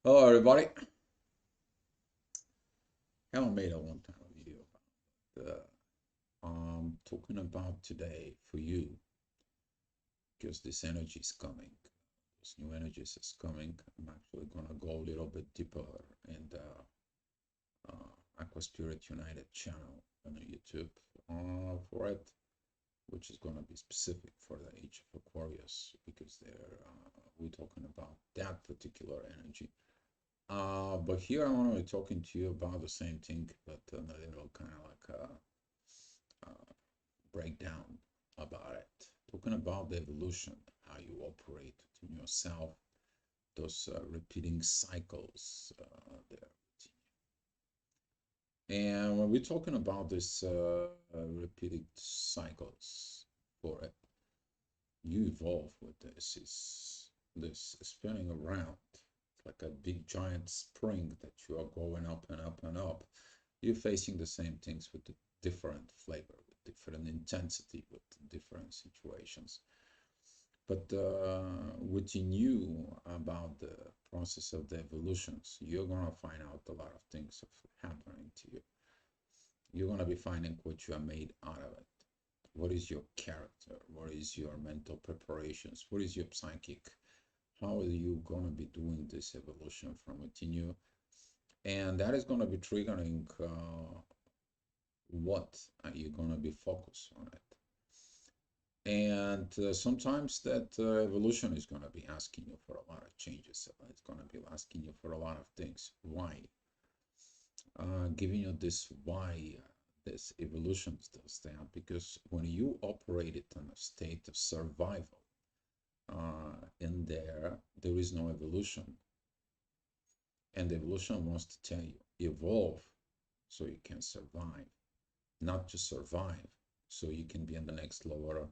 Hello, everybody. Haven't made a long time video about talking about today for you because this energy is coming. This new energies is coming. I'm actually gonna go a little bit deeper in the Aqua Spirit United channel on YouTube for it, which is gonna be specific for the Age of Aquarius because we're talking about that particular energy. But here I want to be talking to you about the same thing, but a little kind of like breakdown about it. Talking about the evolution, how you operate in yourself, those repeating cycles there. And when we're talking about this repeating cycles for it, you evolve with this. It's this spinning around. It's like a big giant spring that you are going up and up and up. You're facing the same things with a different flavor, with different intensity, with different situations. But what you knew about the process of the evolutions, you're gonna find out a lot of things happening to you. You're gonna be finding what you are made out of it. What is your character? What is your mental preparations? What is your psychic? How are you gonna be doing this evolution from within you? And that is gonna be triggering what are you going to be focused on it. And sometimes that evolution is going to be asking you for a lot of changes. It's going to be asking you for a lot of things. Why? Giving you this why this evolution does that, because when you operate it in a state of survival, there is no evolution. And the evolution wants to tell you, evolve so you can survive, not to survive so you can be on the next lower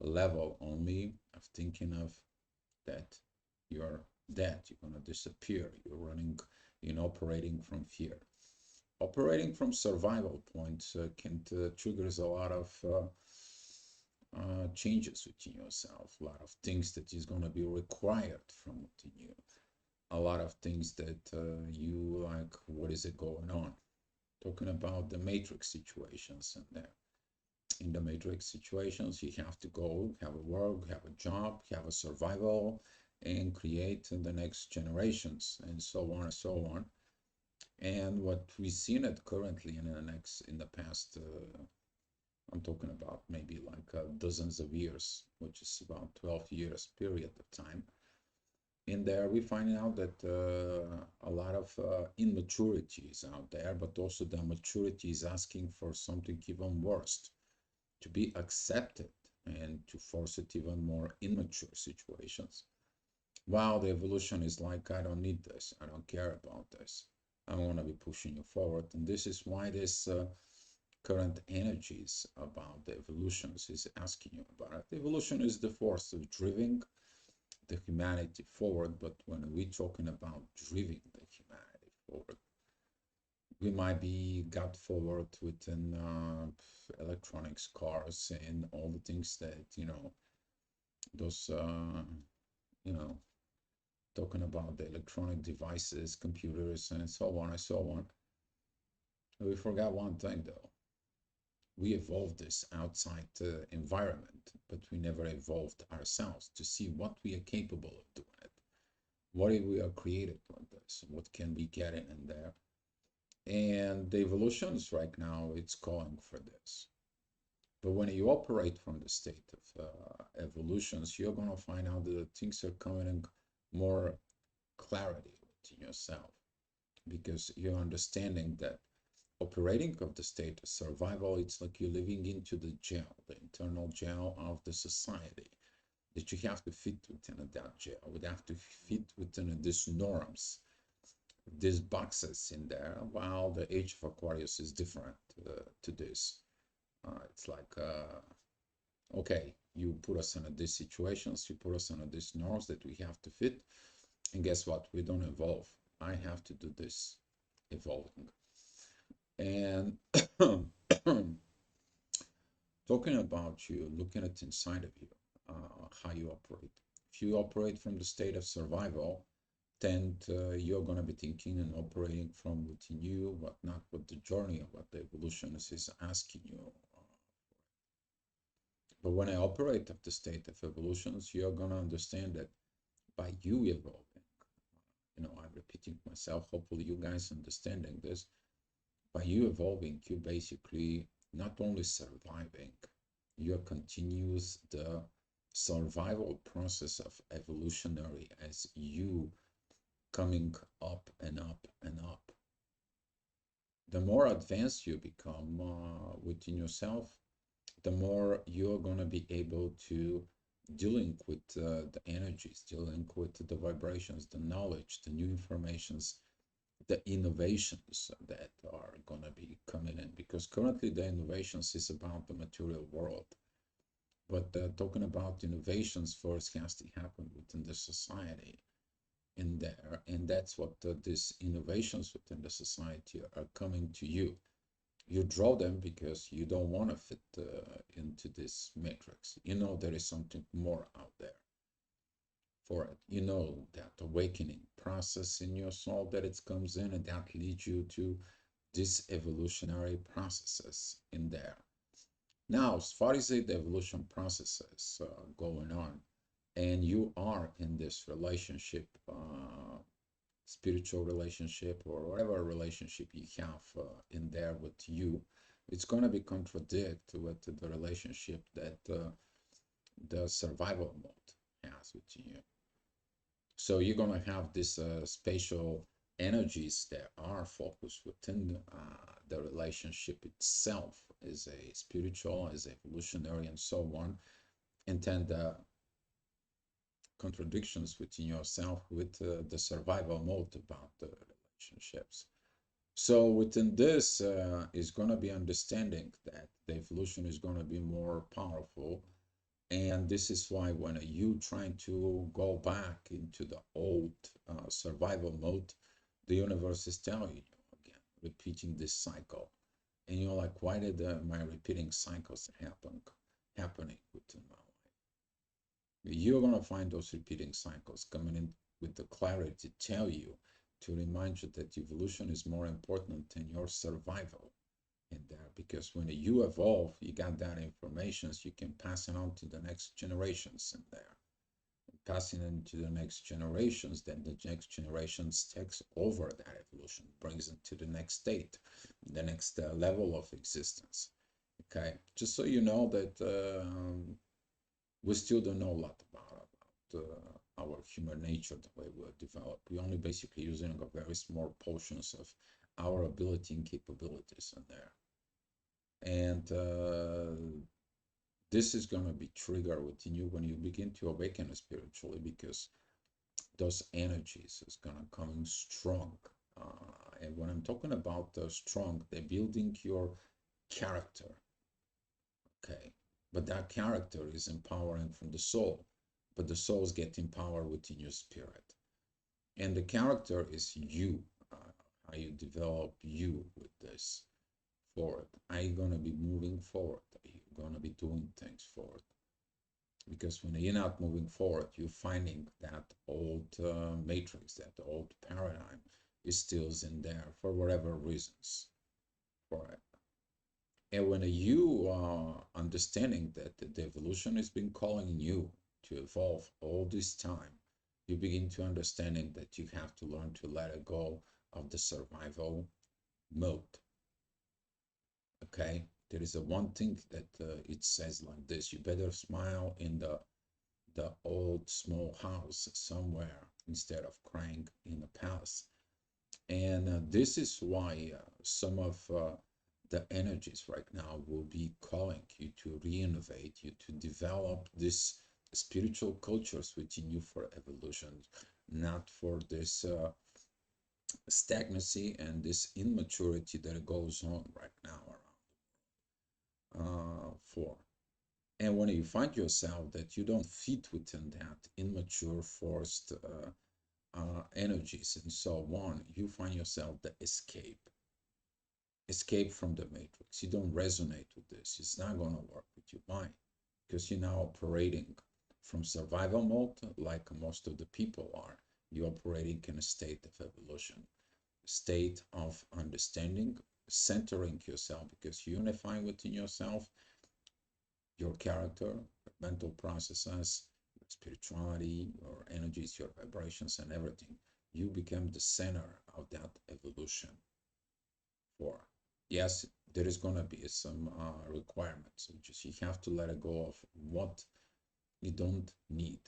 level only of thinking of that you're dead, you're going to disappear, you're running, operating from fear. Operating from survival points can triggers a lot of changes within yourself, a lot of things that is going to be required from within you, a lot of things that you like, what is it going on? Talking about the matrix situations in there. In the matrix situations, you have to go, have a work, have a job, have a survival, and create the next generations, and so on and so on. And what we've seen it currently in the past, I'm talking about maybe like dozens of years, which is about 12 years period of time. In there, we find out that a lot of immaturity is out there, but also the maturity is asking for something even worse, to be accepted and to force it even more immature situations. While the evolution is like, I don't need this, I don't care about this, I want to be pushing you forward. And this is why this current energies about the evolutions is asking you about it. Evolution is the force of driving the humanity forward, but when we're talking about driving the humanity forward, we might be got forward within electronics, cars, and all the things that those you know talking about the electronic devices, computers, and so on and so on. We forgot one thing though. We evolved this outside environment, but we never evolved ourselves to see what we are capable of doing it. What if we are created like this? What can we get in there? And the evolutions right now, it's calling for this. But when you operate from the state of evolutions, you're going to find out that things are coming in more clarity within yourself, because you're understanding that operating of the state of survival, it's like you're living into the jail, the internal jail of the society, that you have to fit within that jail, would have to fit within these norms, these boxes in there, while the Age of Aquarius is different to this. It's like, okay, you put us in these situations, you put us in these norms that we have to fit, and guess what? We don't evolve. I have to do this evolving. And talking about you, looking at inside of you, how you operate. If you operate from the state of survival, then you're going to be thinking and operating from within you, what not what the journey of what the evolution is asking you. But when I operate at the state of evolutions, you're going to understand that by you evolving, I'm repeating myself, hopefully you guys understanding this, by you evolving, you basically not only surviving, you continues the survival process of evolutionary as you coming up and up and up. The more advanced you become within yourself, the more you're going to be able to dealing with the energies, dealing with the vibrations, the knowledge, the new informations, the innovations that are going to be coming in. Because currently the innovations is about the material world. But talking about innovations first has to happen within the society in there. And that's what these innovations within the society are coming to you. You draw them because you don't want to fit into this matrix. You know there is something more out there for it. You know that awakening process in your soul that it comes in, and that leads you to these evolutionary processes in there. Now, as far as the evolution processes going on, and you are in this relationship, spiritual relationship or whatever relationship you have in there with you, it's going to be contradict with the relationship that the survival mode has with you. So you're going to have this spatial energies that are focused within the relationship itself as a spiritual, as evolutionary, and so on. And then the contradictions within yourself with the survival mode about the relationships. So within this is going to be understanding that the evolution is going to be more powerful. And this is why when you trying to go back into the old survival mode, the universe is telling you again, repeating this cycle. And you're like, why did my repeating cycles happening within my life? You're going to find those repeating cycles coming in with the clarity to tell you, to remind you that evolution is more important than your survival in there, because when you evolve, you got that information, so you can pass it on to the next generations in there. Passing it into the next generations, then the next generations takes over that evolution, brings it to the next state, the next level of existence. Okay, just so you know that we still don't know a lot about our human nature, the way we're developed. We're only basically using a very small portions of our ability and capabilities in there. And this is going to be triggered within you when you begin to awaken spiritually, because those energies is going to come in strong. And when I'm talking about strong, they're building your character. Okay. But that character is empowering from the soul. But the soul is getting power within your spirit. And the character is you, how you develop you with this forward. Are you going to be moving forward? Are you going to be doing things forward? Because when you're not moving forward, you're finding that old matrix, that old paradigm is still in there for whatever reasons for it. And when you are understanding that the evolution has been calling you to evolve all this time, you begin to understanding that you have to learn to let it go of the survival mode. Okay, there is a one thing that it says like this: you better smile in the old small house somewhere instead of crying in the palace. And this is why some of the energies right now will be calling you to reinnovate, you to develop this spiritual cultures within you for evolution, not for this stagnancy and this immaturity that goes on right now around for. And when you find yourself that you don't fit within that immature, forced energies and so on, you find yourself the escape from the matrix. You don't resonate with this. It's not going to work with your mind, because you're now operating from survival mode like most of the people are. you're operating in a state of evolution, state of understanding, centering yourself, because unifying within yourself, your character, your mental processes, your spirituality, your energies, your vibrations, and everything. You become the center of that evolution. For yes, there is going to be some requirements. Just you have to let go of what you don't need.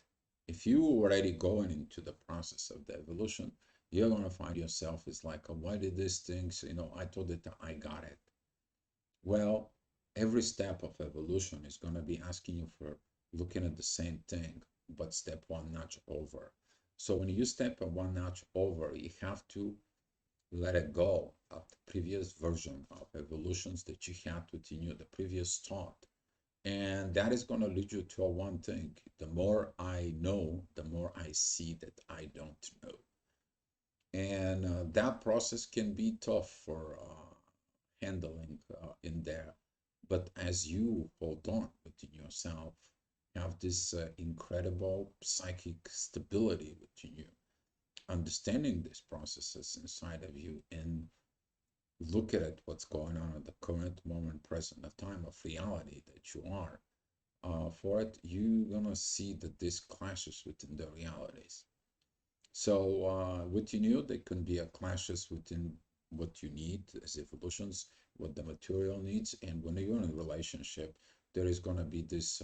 If you already going into the process of the evolution, you're going to find yourself is like, why did these things, I thought that I got it. Well, every step of evolution is going to be asking you for looking at the same thing, but step one notch over. So when you step one notch over, you have to let it go of the previous version of evolutions that you had within you, the previous thought. And that is going to lead you to one thing. The more I know, the more I see that I don't know. And that process can be tough for handling in there. But as you hold on within yourself, have this incredible psychic stability within you, understanding these processes inside of you, and look at it, what's going on at the current moment, present, the time of reality that you are. For it, you're gonna see that this clashes within the realities. So within you, there can be a clashes within what you need as evolutions, what the material needs, and when you're in a relationship, there is gonna be this,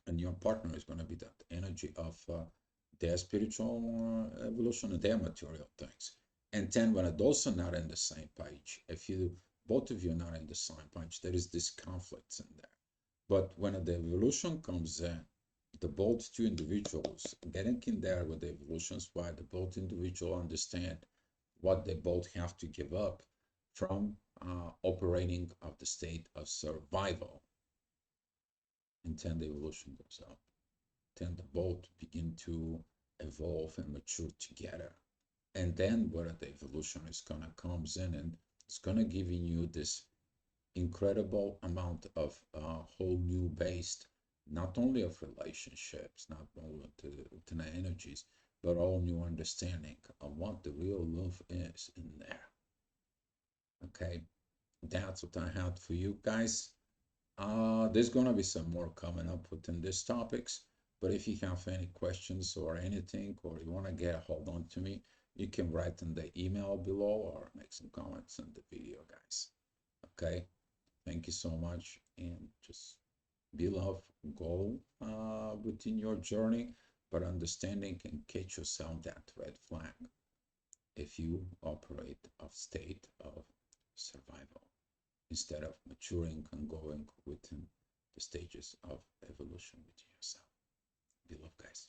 and your partner is gonna be that energy of their spiritual evolution and their material things. And then when those are not in the same page, if you both of you are not in the same page, there is this conflict in there. But when the evolution comes in, the both two individuals getting in there with the evolutions, while the both individual understand what they both have to give up from operating of the state of survival, and then the evolution goes up. Then the both begin to evolve and mature together. And then where the evolution is gonna comes in, and it's gonna giving you this incredible amount of whole new based, not only of relationships, not only to the energies, but all new understanding of what the real love is in there. Okay, that's what I had for you guys. There's gonna be some more coming up within these topics, but if you have any questions or anything, or you want to get a hold on to me, you can write in the email below or make some comments in the video, guys. Okay, thank you so much, and just be love, go within your journey, but understanding and catch yourself that red flag if you operate of state of survival instead of maturing and going within the stages of evolution within yourself. Be love, guys.